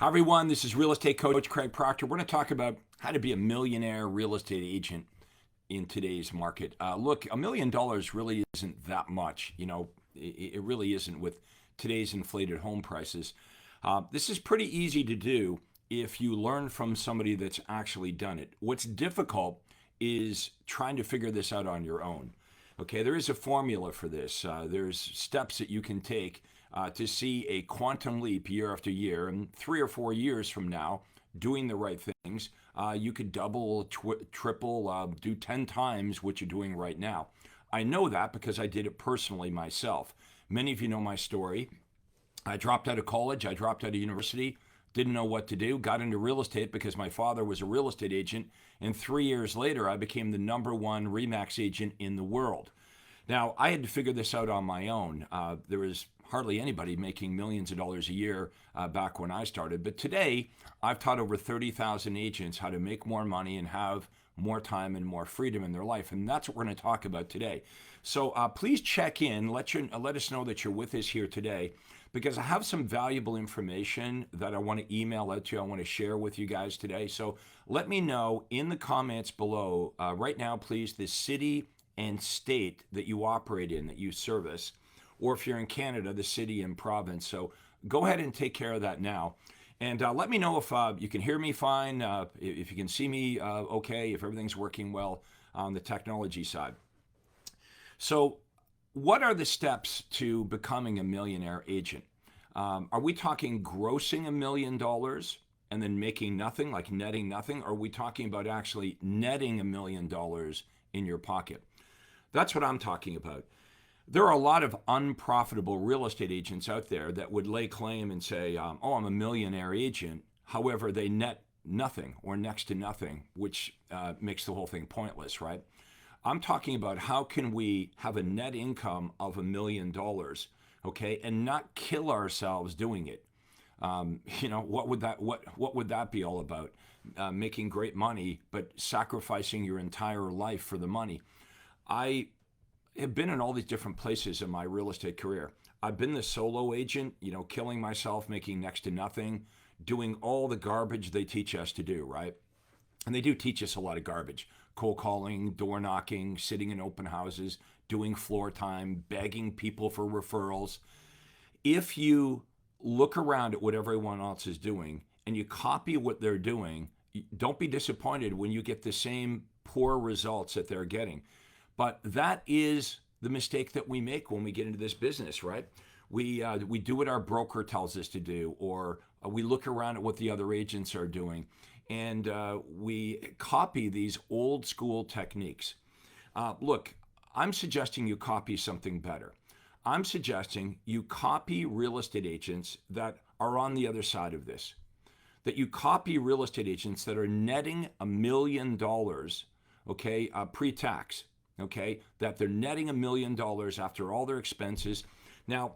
Hi, everyone. This is real estate coach Craig Proctor. We're going to talk about how to be a millionaire real estate agent in today's market. Look, $1 million really isn't that much. It really isn't with today's inflated home prices. This is pretty easy to do if you learn from somebody that's actually done it. What's difficult is trying to figure this out on your own. Okay, there is a formula for this. There's steps that you can take to see a quantum leap year after year. And 3 or 4 years from now, doing the right things, you could double, triple, do 10 times what you're doing right now. I know that because I did it personally myself. Many of you know my story. I dropped out of college, I dropped out of university, didn't know what to do, got into real estate because my father was a real estate agent, and 3 years later, I became the #1 RE/MAX agent in the world. Now, I had to figure this out on my own. There was hardly anybody making millions of dollars a year back when I started, but today, I've taught over 30,000 agents how to make more money and have more time and more freedom in their life, and that's what we're going to talk about today. So please check in, let us know that you're with us here today, because I have some valuable information that I want to email out to you, I want to share with you guys today. So let me know in the comments below, right now, please, the city and state that you operate in, that you service, or if you're in Canada, the city and province. So go ahead and take care of that now. And let me know if you can hear me fine, if you can see me okay, if everything's working well on the technology side. So what are the steps to becoming a millionaire agent? Are we talking grossing $1 million and then making nothing, like netting nothing? Or are we talking about actually netting $1 million in your pocket? That's what I'm talking about. There are a lot of unprofitable real estate agents out there that would lay claim and say, oh, I'm a millionaire agent. However, they net nothing or next to nothing, which makes the whole thing pointless, right? I'm talking about how can we have a net income of $1 million, okay, and not kill ourselves doing it. What would that be all about? Making great money, but sacrificing your entire life for the money. I have been in all these different places in my real estate career. I've been the solo agent, killing myself, making next to nothing, doing all the garbage they teach us to do, right? And they do teach us a lot of garbage. Cold calling, door knocking, sitting in open houses, doing floor time, begging people for referrals. If you look around at what everyone else is doing and you copy what they're doing, don't be disappointed when you get the same poor results that they're getting. But that is the mistake that we make when we get into this business, right? We do what our broker tells us to do, or we look around at what the other agents are doing, and we copy these old school techniques. Look, I'm suggesting you copy something better. I'm suggesting you copy real estate agents that are on the other side of this, that you copy real estate agents that are netting $1 million, okay, pre-tax. Okay, that they're netting $1 million after all their expenses. Now,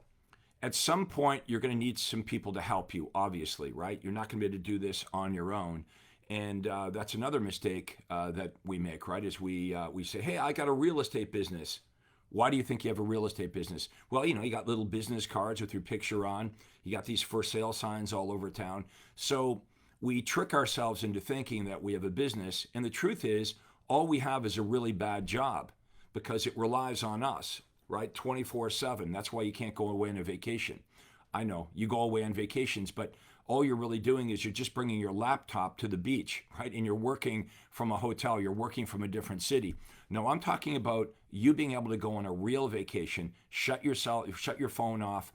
at some point, you're going to need some people to help you, obviously, right? You're not going to be able to do this on your own. And that's another mistake that we make, right? Is we say, hey, I got a real estate business. Why do you think you have a real estate business? Well, you got little business cards with your picture on. You got these for sale signs all over town. So we trick ourselves into thinking that we have a business. And the truth is, all we have is a really bad job because it relies on us, right? 24/7. That's why you can't go away on a vacation. I know you go away on vacations, but all you're really doing is you're just bringing your laptop to the beach, right? And you're working from a hotel, you're working from a different city. No, I'm talking about you being able to go on a real vacation, shut your phone off,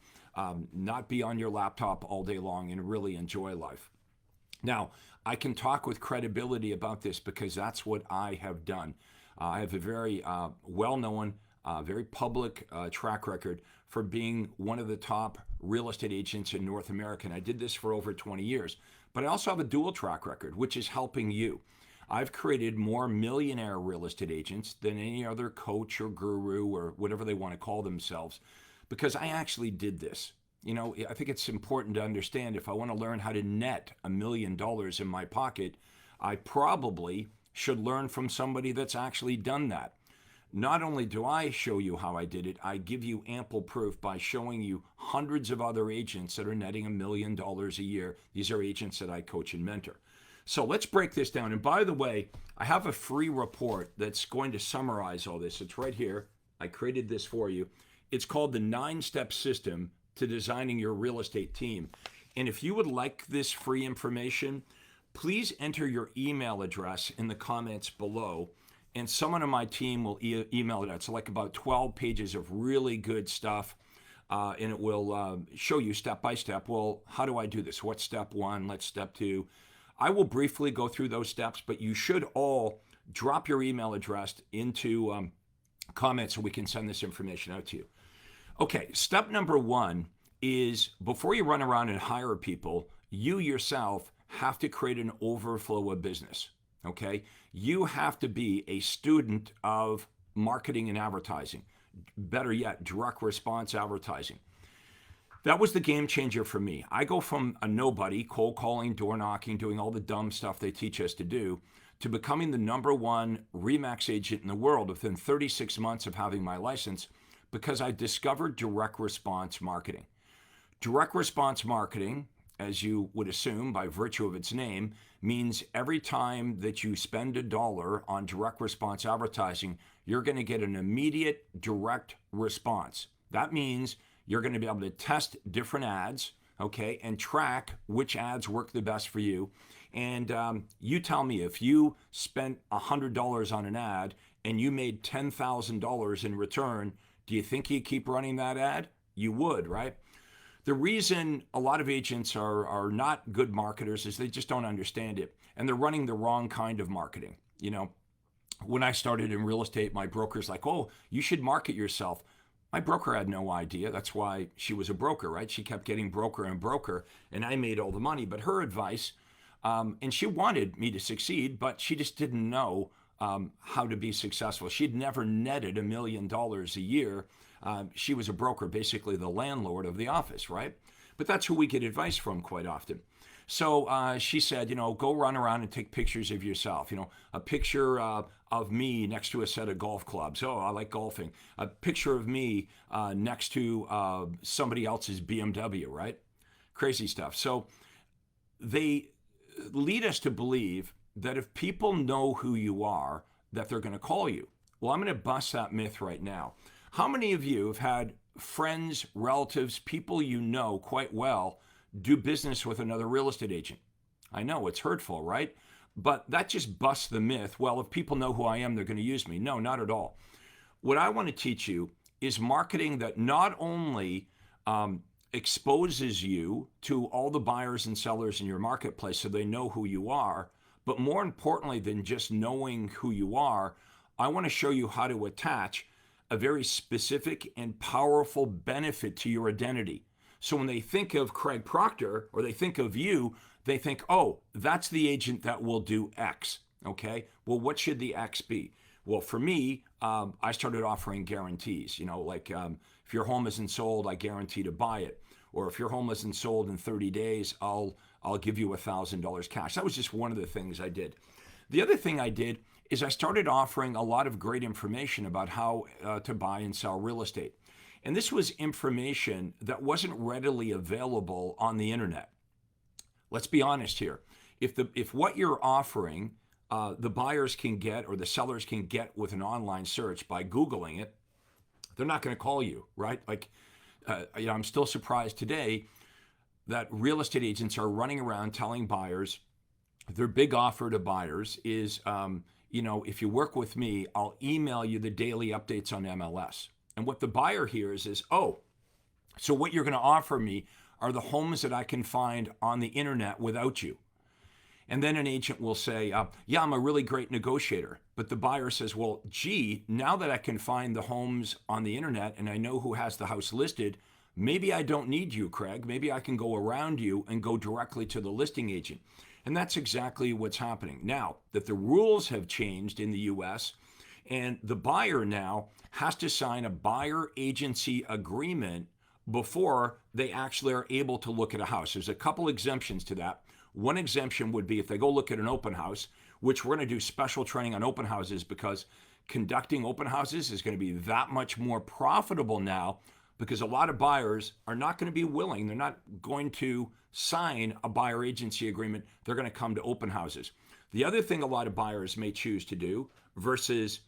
not be on your laptop all day long, and really enjoy life. Now, I can talk with credibility about this because that's what I have done. I have a very well-known, very public track record for being one of the top real estate agents in North America. And I did this for over 20 years. But I also have a dual track record, which is helping you. I've created more millionaire real estate agents than any other coach or guru or whatever they want to call themselves, because I actually did this. I think it's important to understand if I want to learn how to net $1 million in my pocket, I probably should learn from somebody that's actually done that. Not only do I show you how I did it, I give you ample proof by showing you hundreds of other agents that are netting $1 million a year. These are agents that I coach and mentor. So let's break this down. And by the way, I have a free report that's going to summarize all this. It's right here. I created this for you. It's called the 9-Step System to Designing Your Real Estate Team. And if you would like this free information, please enter your email address in the comments below, and someone on my team will email it out. It's like about 12 pages of really good stuff, and it will show you step by step, well, how do I do this? What's step one? Let's step two. I will briefly go through those steps, but you should all drop your email address into comments so we can send this information out to you. Okay, step number one is before you run around and hire people, you yourself have to create an overflow of business, okay? You have to be a student of marketing and advertising. Better yet, direct response advertising. That was the game changer for me. I go from a nobody, cold calling, door knocking, doing all the dumb stuff they teach us to do, to becoming the #1 RE/MAX agent in the world within 36 months of having my license, because I discovered direct response marketing. Direct response marketing, as you would assume by virtue of its name, means every time that you spend $1 on direct response advertising, you're going to get an immediate direct response. That means you're going to be able to test different ads, okay, and track which ads work the best for you. And you tell me, if you spent $100 on an ad and you made $10,000 in return, do you think you'd keep running that ad? You would, right? The reason a lot of agents are not good marketers is they just don't understand it, and they're running the wrong kind of marketing. You know, when I started in real estate, my broker's like, oh, you should market yourself. My broker had no idea. That's why she was a broker, right? She kept getting broker and broker, and I made all the money. But her advice, and she wanted me to succeed, but she just didn't know how to be successful. She'd never netted $1 million a year. She was a broker, basically the landlord of the office, right? But that's who we get advice from quite often. So she said, you know, go run around and take pictures of yourself. You know, a picture of me next to a set of golf clubs. Oh, I like golfing. A picture of me next to somebody else's BMW, right? Crazy stuff. So they lead us to believe that if people know who you are, that they're going to call you. Well, I'm going to bust that myth right now. How many of you have had friends, relatives, people you know quite well do business with another real estate agent? I know it's hurtful, right? But that just busts the myth. Well, if people know who I am, they're going to use me. No, not at all. What I want to teach you is marketing that not only exposes you to all the buyers and sellers in your marketplace so they know who you are, but more importantly than just knowing who you are, I want to show you how to attach a very specific and powerful benefit to your identity. So when they think of Craig Proctor or they think of you, they think, oh, that's the agent that will do X, okay? Well, what should the X be? Well, for me, I started offering guarantees, you know, like if your home isn't sold, I guarantee to buy it. Or if your home isn't sold in 30 days, I'll give you $1,000 cash. That was just one of the things I did. The other thing I did is I started offering a lot of great information about how to buy and sell real estate. And this was information that wasn't readily available on the internet. Let's be honest here. If what you're offering, the buyers can get or the sellers can get with an online search by Googling it, they're not going to call you, right? Like, you know, I'm still surprised today that real estate agents are running around telling buyers their big offer to buyers is, you know, if you work with me, I'll email you the daily updates on MLS. And what the buyer hears is, oh, so what you're going to offer me are the homes that I can find on the internet without you. And then an agent will say, yeah, I'm a really great negotiator. But the buyer says, well, gee, now that I can find the homes on the internet and I know who has the house listed, maybe I don't need you, Craig. Maybe I can go around you and go directly to the listing agent. And that's exactly what's happening. Now that the rules have changed in the US, and the buyer now has to sign a buyer agency agreement before they actually are able to look at a house. There's a couple exemptions to that. One exemption would be if they go look at an open house, which we're going to do special training on open houses because conducting open houses is going to be that much more profitable now, because a lot of buyers are not going to be willing, they're not going to sign a buyer agency agreement. They're going to come to open houses. The other thing a lot of buyers may choose to do versus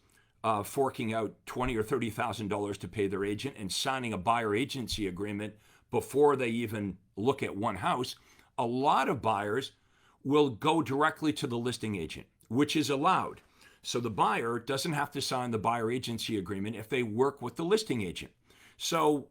forking out $20,000 or $30,000 to pay their agent and signing a buyer agency agreement before they even look at one house, a lot of buyers will go directly to the listing agent, which is allowed. So the buyer doesn't have to sign the buyer agency agreement if they work with the listing agent. So,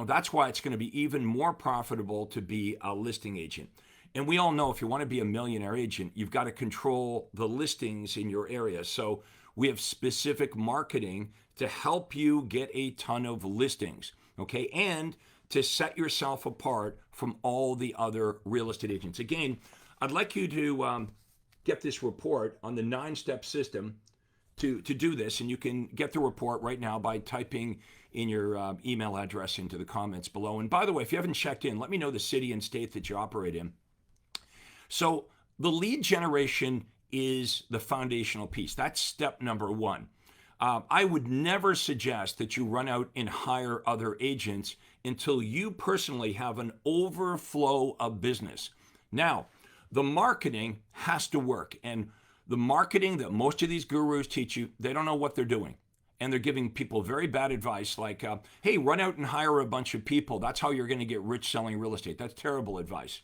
that's why it's going to be even more profitable to be a listing agent. And we all know if you want to be a millionaire agent, you've got to control the listings in your area. So we have specific marketing to help you get a ton of listings, okay? And to set yourself apart from all the other real estate agents. Again, I'd like you to get this report on the 9-step system to do this, and you can get the report right now by typing in your email address into the comments below. And by the way, if you haven't checked in, let me know the city and state that you operate in. So the lead generation is the foundational piece. That's step number one. I would never suggest that you run out and hire other agents until you personally have an overflow of business. Now, the marketing has to work. And the marketing that most of these gurus teach you, they don't know what they're doing. And they're giving people very bad advice like, hey, run out and hire a bunch of people. That's how you're going to get rich selling real estate. That's terrible advice.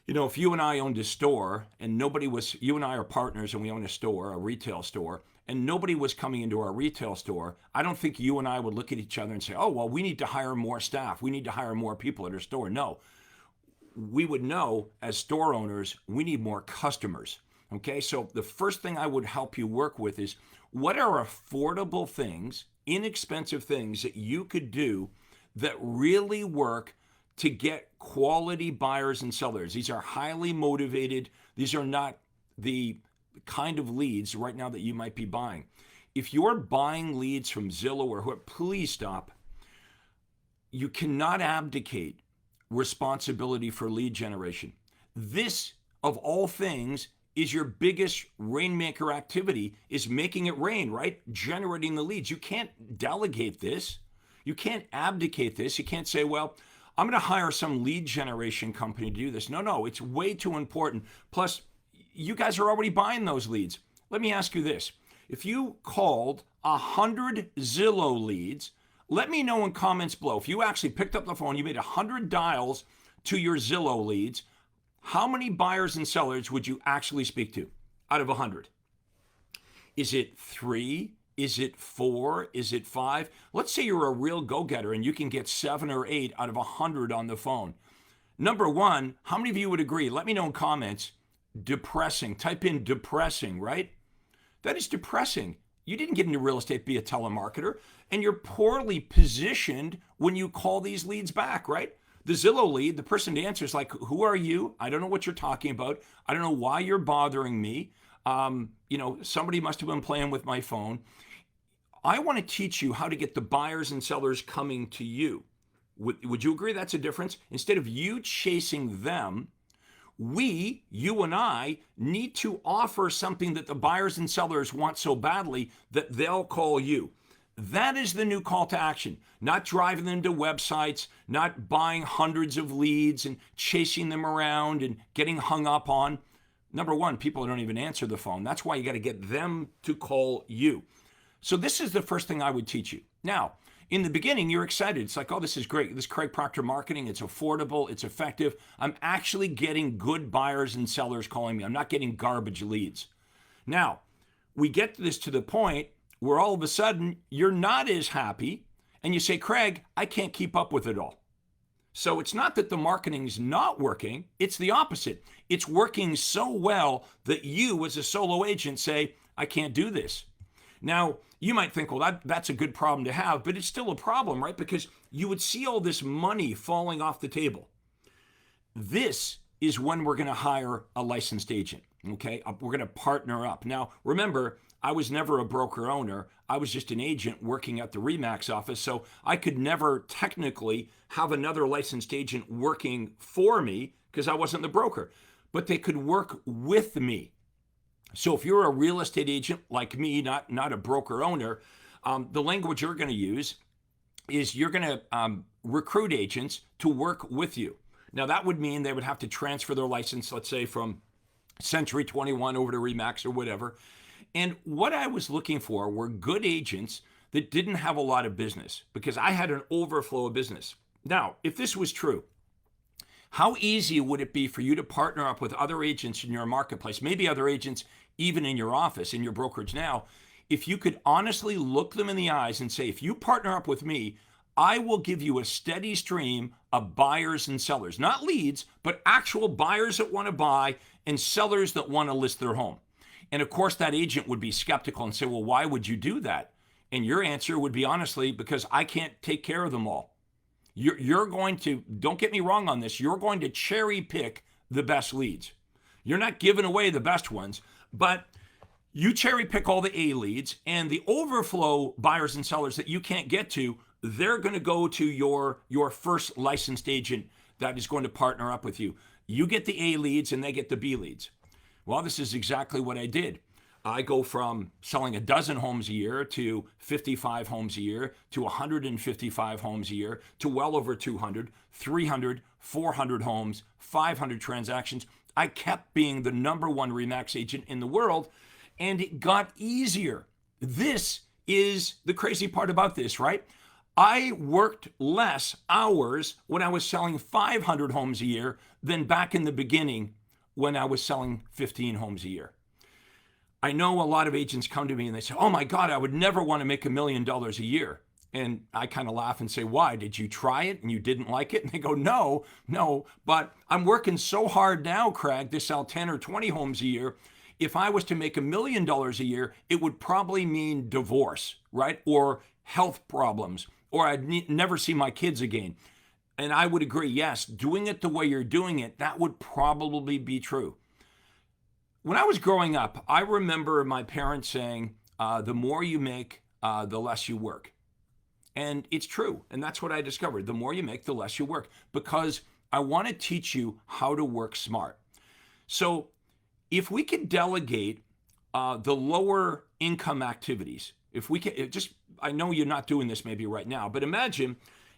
If you and I owned a store and you and I are partners and we own a store, a retail store, and nobody was coming into our retail store, I don't think you and I would look at each other and say, oh, well, we need to hire more staff. We need to hire more people at our store. No, we would know as store owners, we need more customers. Okay, so the first thing I would help you work with is what are affordable things, inexpensive things that you could do that really work to get quality buyers and sellers. These are highly motivated. These are not the kind of leads right now that you might be buying. If you're buying leads from Zillow or whoever, please stop. You cannot abdicate responsibility for lead generation. This, of all things, is your biggest rainmaker activity, is making it rain, right? Generating the leads. You can't delegate this. You can't abdicate this. You can't say, well, I'm going to hire some lead generation company to do this. No, it's way too important. Plus, you guys are already buying those leads. Let me ask you this. If you called 100 Zillow leads, let me know in comments below. If you actually picked up the phone, you made 100 dials to your Zillow leads, how many buyers and sellers would you actually speak to out of 100? Is it 3? Is it 4? Is it 5? Let's say you're a real go-getter and you can get 7 or 8 out of 100 on the phone. Number one, how many of you would agree? Let me know in comments. Depressing. Type in depressing, right? That is depressing. You didn't get into real estate to be a telemarketer, and you're poorly positioned when you call these leads back, right? The Zillow lead, the person to answer is like, who are you? I don't know what you're talking about. I don't know why you're bothering me. Somebody must have been playing with my phone. I want to teach you how to get the buyers and sellers coming to you. Would you agree that's a difference? Instead of you chasing them, you and I need to offer something that the buyers and sellers want so badly that they'll call you. That is the new call to action. Not driving them to websites, not buying hundreds of leads and chasing them around and getting hung up on. Number one, people don't even answer the phone. That's why you got to get them to call you. So this is the first thing I would teach you. Now, in the beginning, you're excited. It's like, oh, this is great. This Craig Proctor marketing, it's affordable, it's effective. I'm actually getting good buyers and sellers calling me. I'm not getting garbage leads. Now, we get this to the point where all of a sudden you're not as happy and you say, Craig, I can't keep up with it all. So it's not that the marketing's not working, it's the opposite. It's working so well that you as a solo agent say, I can't do this. Now, you might think, well, that's a good problem to have, but it's still a problem, right? Because you would see all this money falling off the table. This is when we're going to hire a licensed agent, okay? We're going to partner up. Now, remember, I was never a broker owner. I was just an agent working at the RE/MAX office, so I could never technically have another licensed agent working for me because I wasn't the broker. But they could work with me. So if you're a real estate agent like me, not a broker owner, the language you're going to use is you're going to recruit agents to work with you. Now that would mean they would have to transfer their license, let's say from Century 21 over to Remax or whatever. And what I was looking for were good agents that didn't have a lot of business, because I had an overflow of business. Now, if this was true, how easy would it be for you to partner up with other agents in your marketplace, maybe other agents even in your office, in your brokerage now, if you could honestly look them in the eyes and say, if you partner up with me, I will give you a steady stream of buyers and sellers, not leads, but actual buyers that want to buy and sellers that want to list their home. And of course, that agent would be skeptical and say, well, why would you do that? And your answer would be, honestly, because I can't take care of them all. You're going to, don't get me wrong on this, you're going to cherry pick the best leads. You're not giving away the best ones, but you cherry pick all the A leads, and the overflow buyers and sellers that you can't get to, they're going to go to your first licensed agent that is going to partner up with you. You get the A leads and they get the B leads. Well, this is exactly what I did. I go from selling a dozen homes a year to 55 homes a year to 155 homes a year to well over 200, 300, 400 homes, 500 transactions. I kept being the number one Remax agent in the world, and it got easier. This is the crazy part about this, right? I worked less hours when I was selling 500 homes a year than back in the beginning when I was selling 15 homes a year. I know a lot of agents come to me and they say, oh my God, I would never want to make $1 million a year. And I kind of laugh and say, why? Did you try it and you didn't like it? And they go, no, but I'm working so hard now, Craig, to sell 10 or 20 homes a year. If I was to make $1 million a year, it would probably mean divorce, right? Or health problems, or I'd never see my kids again. And I would agree, yes, doing it the way you're doing it, that would probably be true. When I was growing up, I remember my parents saying, the more you make, the less you work. And it's true. And that's what I discovered. The more you make, the less you work, because I want to teach you how to work smart. So if we could delegate the lower income activities, if we can I know you're not doing this maybe right now, but imagine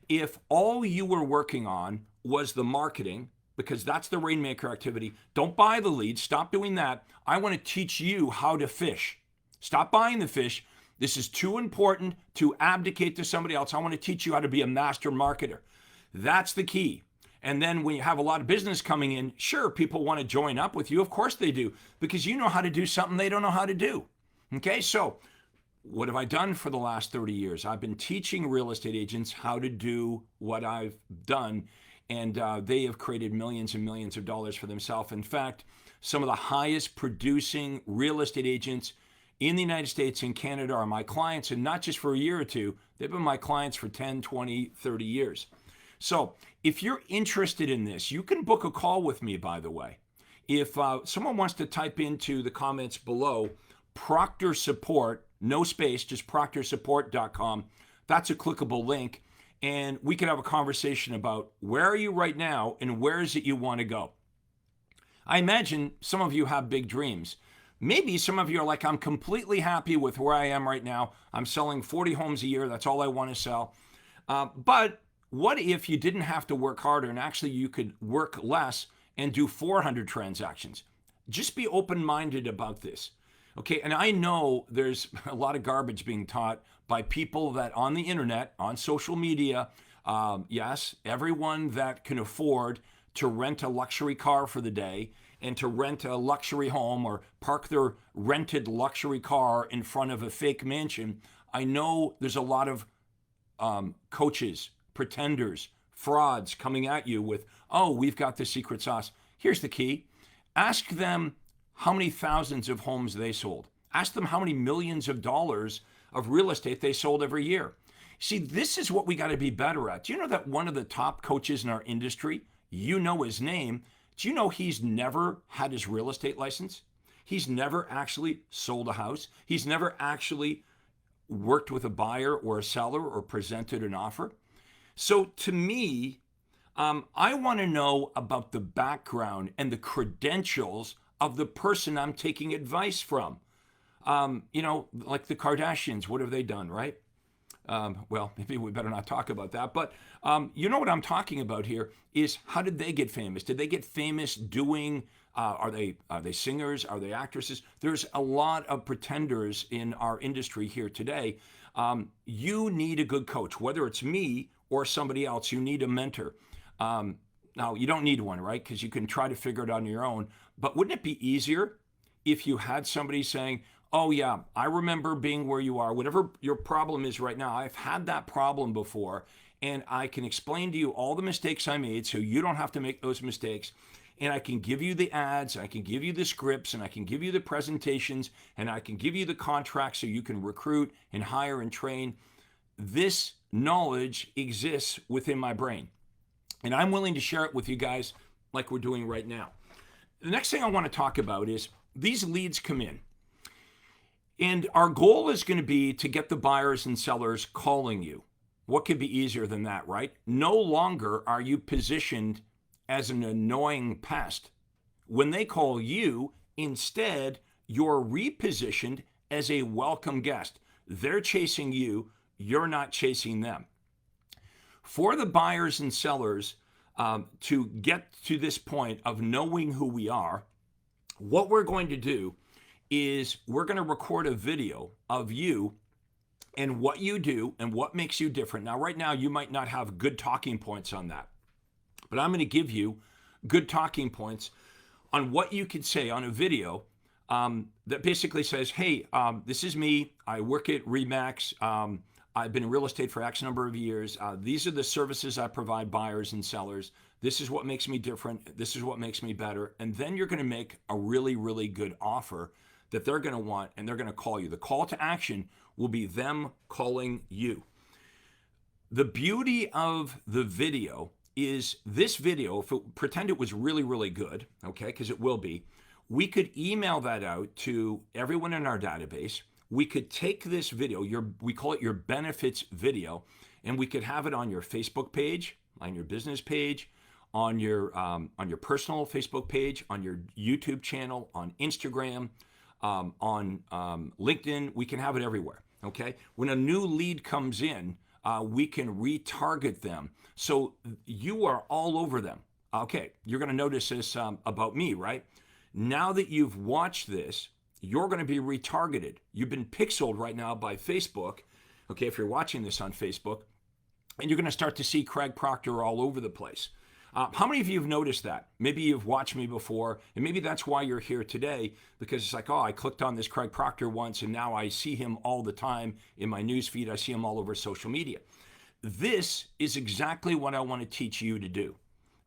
if all you were working on was the marketing, because that's the rainmaker activity. Don't buy the leads. Stop doing that. I want to teach you how to fish. Stop buying the fish. This is too important to abdicate to somebody else. I want to teach you how to be a master marketer. That's the key. And then when you have a lot of business coming in, sure, people want to join up with you. Of course they do, because you know how to do something they don't know how to do. Okay, so what have I done for the last 30 years? I've been teaching real estate agents how to do what I've done, and they have created millions and millions of dollars for themselves. In fact, some of the highest producing real estate agents in the United States and Canada are my clients, and not just for a year or two. They've been my clients for 10, 20, 30 years. So if you're interested in this, you can book a call with me, by the way. If someone wants to type into the comments below, Proctor Support, no space, just proctorsupport.com. That's a clickable link. And we can have a conversation about where are you right now and where is it you want to go. I imagine some of you have big dreams. Maybe some of you are like, I'm completely happy with where I am right now. I'm selling 40 homes a year. That's all I want to sell. But what if you didn't have to work harder and actually you could work less and do 400 transactions? Just be open-minded about this. Okay, and I know there's a lot of garbage being taught by people that on the internet, on social media, yes, everyone that can afford to rent a luxury car for the day and to rent a luxury home or park their rented luxury car in front of a fake mansion. I know there's a lot of coaches, pretenders, frauds coming at you with, oh, we've got the secret sauce. Here's the key. Ask them how many thousands of homes they sold. Ask them how many millions of dollars of real estate they sold every year. See, this is what we got to be better at. Do you know that one of the top coaches in our industry, you know his name, do you know he's never had his real estate license? He's never actually sold a house. He's never actually worked with a buyer or a seller or presented an offer. So to me, I want to know about the background and the credentials of the person I'm taking advice from. Like the Kardashians, what have they done, right? Well, maybe we better not talk about that. But you know what I'm talking about here is, how did they get famous? Did they get famous doing? Are they singers? Are they actresses? There's a lot of pretenders in our industry here today. You need a good coach, whether it's me or somebody else. You need a mentor. Now, you don't need one, right? Because you can try to figure it out on your own. But wouldn't it be easier if you had somebody saying, oh yeah, I remember being where you are, whatever your problem is right now, I've had that problem before, and I can explain to you all the mistakes I made so you don't have to make those mistakes. And I can give you the ads, and I can give you the scripts, and I can give you the presentations, and I can give you the contracts so you can recruit and hire and train. This knowledge exists within my brain, and I'm willing to share it with you guys like we're doing right now. The next thing I want to talk about is these leads come in. And our goal is going to be to get the buyers and sellers calling you. What could be easier than that, right? No longer are you positioned as an annoying pest. When they call you, instead, you're repositioned as a welcome guest. They're chasing you, you're not chasing them. For the buyers and sellers to get to this point of knowing who we are, what we're going to do is we're going to record a video of you and what you do and what makes you different. Now, right now, you might not have good talking points on that, but I'm going to give you good talking points on what you could say on a video that basically says, hey, this is me. I work at RE/MAX. I've been in real estate for X number of years. These are the services I provide buyers and sellers. This is what makes me different. This is what makes me better. And then you're going to make a really, really good offer that they're going to want, and they're going to call you. The call to action will be them calling you. The beauty of the video is this video, pretend it was really, really good, okay, because it will be, we could email that out to everyone in our database. We could take this video, we call it your benefits video, and we could have it on your Facebook page, on your business page, on your personal Facebook page, on your YouTube channel, on Instagram, on LinkedIn. We can have it everywhere, okay? When a new lead comes in, we can retarget them. So you are all over them. Okay, you're going to notice this about me, right? Now that you've watched this, you're going to be retargeted. You've been pixeled right now by Facebook, okay, if you're watching this on Facebook, and you're going to start to see Craig Proctor all over the place. How many of you have noticed that? Maybe you've watched me before, and maybe that's why you're here today, because it's like, oh, I clicked on this Craig Proctor once, and now I see him all the time in my news feed. I see him all over social media. This is exactly what I want to teach you to do,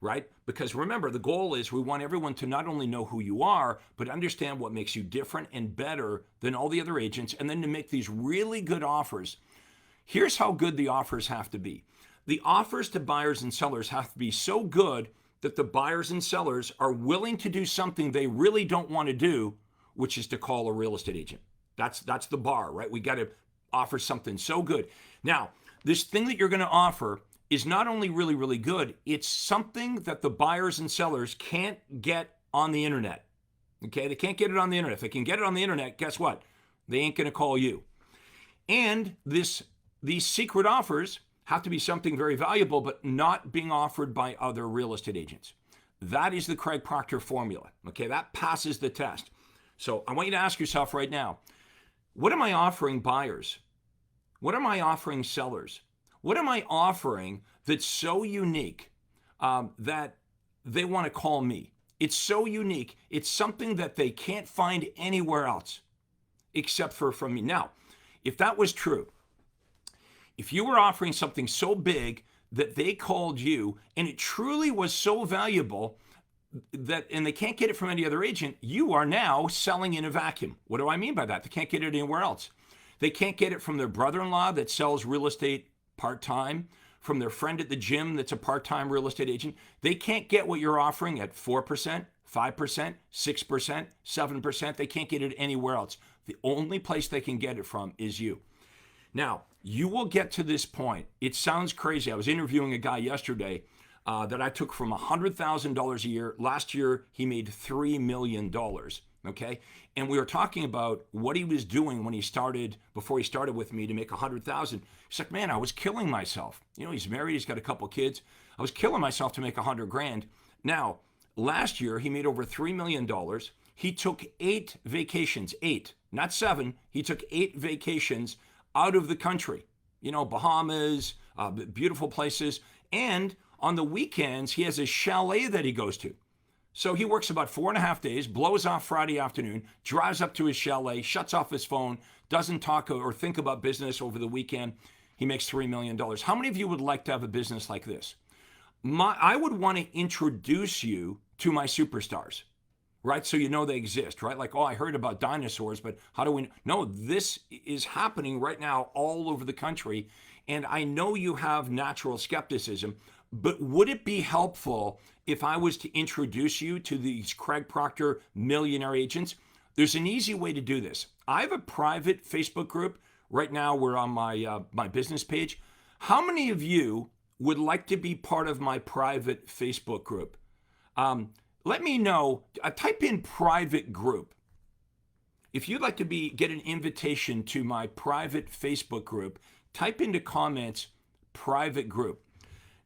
right? Because remember, the goal is we want everyone to not only know who you are, but understand what makes you different and better than all the other agents, and then to make these really good offers. Here's how good the offers have to be. The offers to buyers and sellers have to be so good that the buyers and sellers are willing to do something they really don't want to do, which is to call a real estate agent. That's the bar, right? We got to offer something so good. Now, this thing that you're going to offer is not only really, really good, it's something that the buyers and sellers can't get on the internet. Okay, they can't get it on the internet. If they can get it on the internet, guess what? They ain't going to call you. And these secret offers have to be something very valuable, but not being offered by other real estate agents. That is the Craig Proctor formula. Okay, that passes the test. So I want you to ask yourself right now, what am I offering buyers? What am I offering sellers? What am I offering that's so unique that they want to call me? It's so unique. It's something that they can't find anywhere else except for from me. Now, if that was true, if you were offering something so big that they called you and it truly was so valuable and they can't get it from any other agent, you are now selling in a vacuum. What do I mean by that? They can't get it anywhere else. They can't get it from their brother-in-law that sells real estate part-time, from their friend at the gym that's a part-time real estate agent. They can't get what you're offering at 4%, 5%, 6%, 7%. They can't get it anywhere else. The only place they can get it from is you. Now, you will get to this point. It sounds crazy. I was interviewing a guy yesterday that I took from $100,000 a year. Last year, he made $3 million. Okay. And we were talking about what he was doing when he started, before he started with me to make 100,000. He's like, man, I was killing myself. You know, he's married, he's got a couple kids. I was killing myself to make 100 grand. Now, last year, he made over $3 million. He took 8 vacations, 8, not 7. He took 8 vacations out of the country. You know, Bahamas, beautiful places. And on the weekends, he has a chalet that he goes to. So he works about 4.5 days, blows off Friday afternoon, drives up to his chalet, shuts off his phone, doesn't talk or think about business over the weekend. He makes $3 million. How many of you would like to have a business like this? I would want to introduce you to my superstars, right? So you know they exist, right? Like, oh, I heard about dinosaurs, but how do we know? This is happening right now all over the country. And I know you have natural skepticism, but would it be helpful if I was to introduce you to these Craig Proctor Millionaire Agents? There's an easy way to do this. I have a private Facebook group. Right now, we're on my business page. How many of you would like to be part of my private Facebook group? Let me know. Type in private group. If you'd like to get an invitation to my private Facebook group, type into comments private group.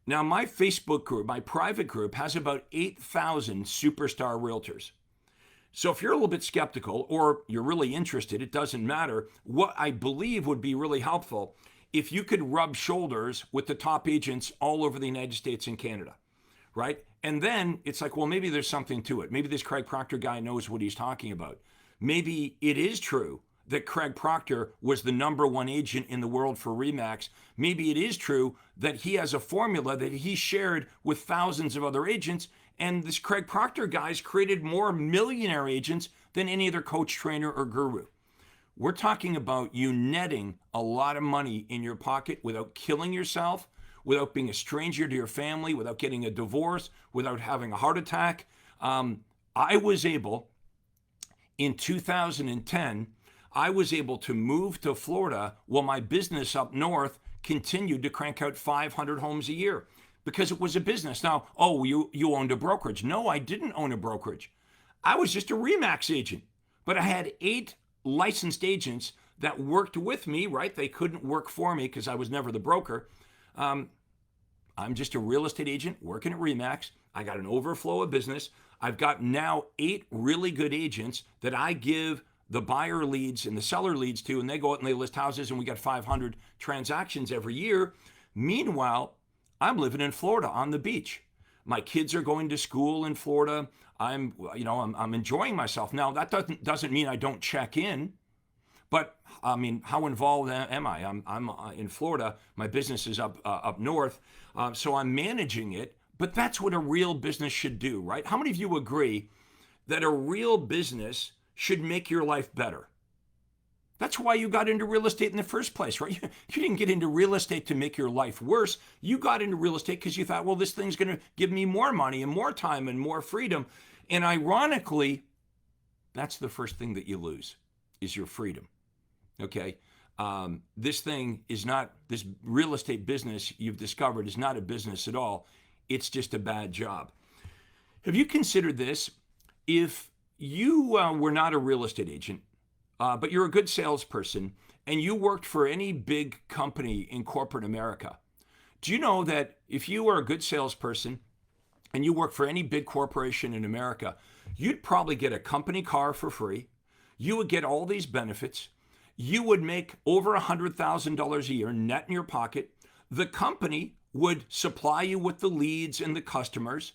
Now, my Facebook group, my private group, has about 8,000 superstar realtors. So if you're a little bit skeptical or you're really interested, it doesn't matter. What I believe would be really helpful if you could rub shoulders with the top agents all over the United States and Canada, right? And then it's like, well, maybe there's something to it. Maybe this Craig Proctor guy knows what he's talking about. Maybe it is true that Craig Proctor was the #1 agent in the world for RE/MAX. Maybe it is true that he has a formula that he shared with thousands of other agents, and this Craig Proctor guy's created more millionaire agents than any other coach, trainer, or guru. We're talking about you netting a lot of money in your pocket without killing yourself, without being a stranger to your family, without getting a divorce, without having a heart attack. I was able, in 2010, I was able to move to Florida while my business up north continued to crank out 500 homes a year because it was a business. Now, oh, you owned a brokerage. No, I didn't own a brokerage. I was just a RE/MAX agent, but I had 8 licensed agents that worked with me, right? They couldn't work for me because I was never the broker. I'm just a real estate agent working at RE/MAX. I got an overflow of business. I've got now 8 really good agents that I give the buyer leads and the seller leads to, and they go out and they list houses, and we got 500 transactions every year. Meanwhile, I'm living in Florida on the beach. My kids are going to school in Florida. I'm enjoying myself. Now, that doesn't mean I don't check in, but I mean, how involved am I? I'm in Florida. My business is up north, so I'm managing it. But that's what a real business should do, right? How many of you agree that a real business should make your life better? That's why you got into real estate in the first place, right? You didn't get into real estate to make your life worse. You got into real estate because you thought, well, this thing's going to give me more money and more time and more freedom. And ironically, that's the first thing that you lose, is your freedom. Okay? This real estate business you've discovered is not a business at all. It's just a bad job. Have you considered this? If you were not a real estate agent, but you're a good salesperson, and you worked for any big company in corporate America, do you know that if you were a good salesperson and you worked for any big corporation in America, you'd probably get a company car for free. You would get all these benefits. You would make over $100,000 a year net in your pocket. The company would supply you with the leads and the customers.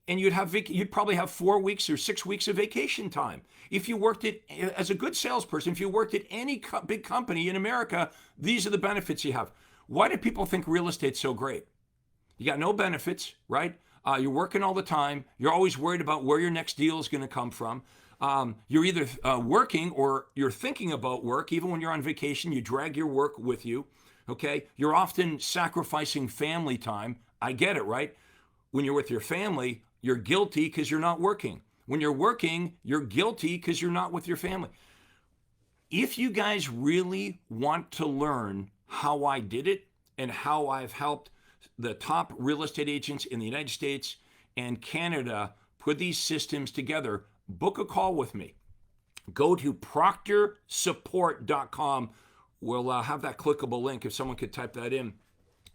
And you'd probably have 4 weeks or 6 weeks of vacation time. If you worked as a good salesperson, if you worked at any big company in America, these are the benefits you have. Why do people think real estate's so great? You got no benefits, right? You're working all the time. You're always worried about where your next deal is going to come from. You're either working or you're thinking about work. Even when you're on vacation, you drag your work with you, okay? You're often sacrificing family time. I get it, right? When you're with your family, you're guilty because you're not working. When you're working, you're guilty because you're not with your family. If you guys really want to learn how I did it and how I've helped the top real estate agents in the United States and Canada put these systems together. Book a call with me. Go to proctorsupport.com. We'll have that clickable link if someone could type that in.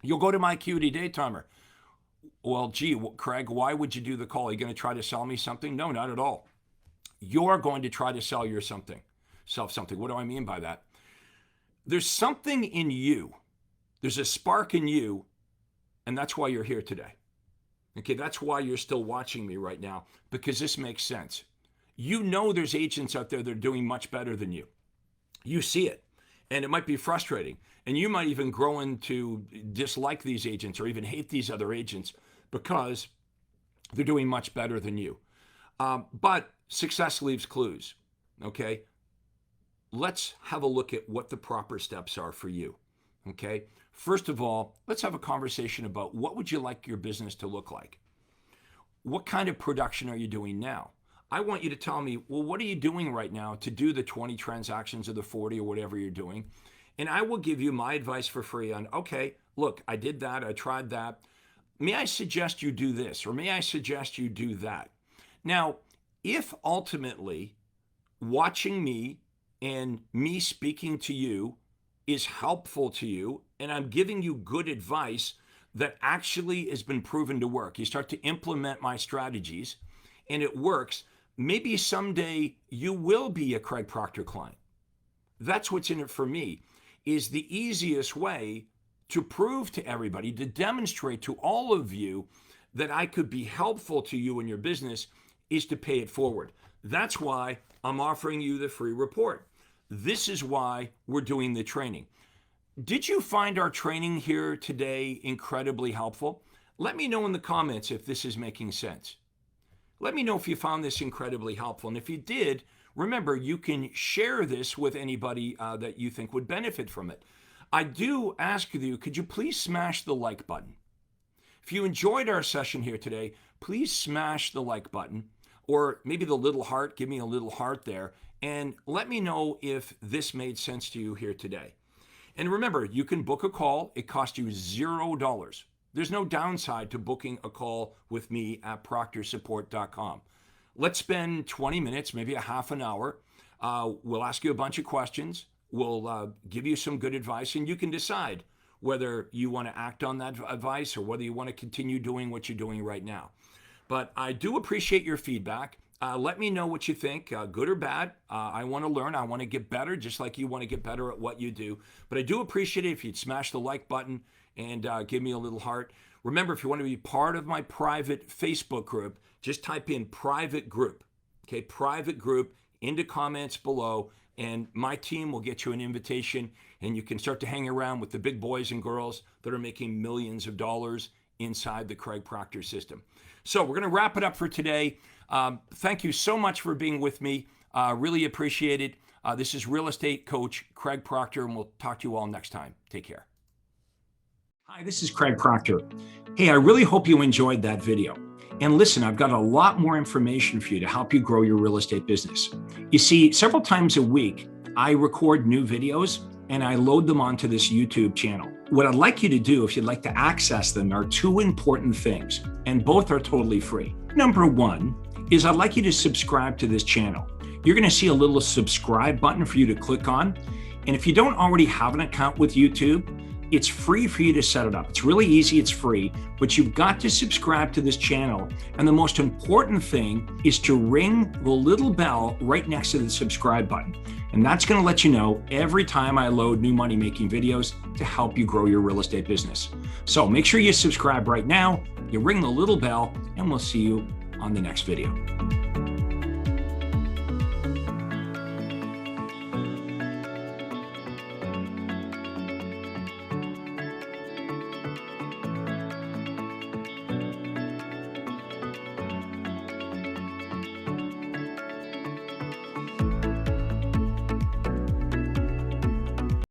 You'll go to my QD day timer. Well, gee, Craig, why would you do the call? Are you going to try to sell me something? No, not at all. You're going to try to sell yourself something. What do I mean by that? There's something in you. There's a spark in you, and that's why you're here today. Okay, that's why you're still watching me right now, because this makes sense. You know there's agents out there that are doing much better than you. You see it, and it might be frustrating. And you might even grow into dislike these agents or even hate these other agents because they're doing much better than you. But success leaves clues, okay? Let's have a look at what the proper steps are for you, okay? First of all, let's have a conversation about what would you like your business to look like? What kind of production are you doing now? I want you to tell me, well, what are you doing right now to do the 20 transactions or the 40 or whatever you're doing? And I will give you my advice for free on, okay, look, I did that, I tried that. May I suggest you do this, or may I suggest you do that? Now, if ultimately watching me and me speaking to you is helpful to you, and I'm giving you good advice that actually has been proven to work, you start to implement my strategies and it works, maybe someday you will be a Craig Proctor client. That's what's in it for me, is the easiest way to prove to everybody, to demonstrate to all of you that I could be helpful to you in your business, is to pay it forward. That's why I'm offering you the free report. This is why we're doing the training. Did you find our training here today incredibly helpful? Let me know in the comments if this is making sense. Let me know if you found this incredibly helpful. And if you did, remember, you can share this with anybody that you think would benefit from it. I do ask you, could you please smash the like button? If you enjoyed our session here today, please smash the like button, or maybe the little heart, give me a little heart there, and let me know if this made sense to you here today. And remember, you can book a call. It costs you $0. There's no downside to booking a call with me at proctorsupport.com. Let's spend 20 minutes, maybe a half an hour. We'll ask you a bunch of questions. We'll give you some good advice, and you can decide whether you want to act on that advice or whether you want to continue doing what you're doing right now. But I do appreciate your feedback. Let me know what you think, good or bad. I want to learn. I want to get better, just like you want to get better at what you do. But I do appreciate it if you'd smash the like button and give me a little heart. Remember, if you want to be part of my private Facebook group, just type in private group, okay? Private group into comments below, and my team will get you an invitation, and you can start to hang around with the big boys and girls that are making millions of dollars inside the Craig Proctor system. So we're going to wrap it up for today. Thank you so much for being with me. Really appreciate it. This is real estate coach Craig Proctor, and we'll talk to you all next time. Take care. Hi, this is Craig Proctor. Hey, I really hope you enjoyed that video. And listen, I've got a lot more information for you to help you grow your real estate business. You see, several times a week, I record new videos and I load them onto this YouTube channel. What I'd like you to do, if you'd like to access them, are two important things, and both are totally free. Number one is I'd like you to subscribe to this channel. You're gonna see a little subscribe button for you to click on. And if you don't already have an account with YouTube, it's free for you to set it up. It's really easy, it's free, but you've got to subscribe to this channel. And the most important thing is to ring the little bell right next to the subscribe button. And that's gonna let you know every time I load new money-making videos to help you grow your real estate business. So make sure you subscribe right now, you ring the little bell, and we'll see you on the next video.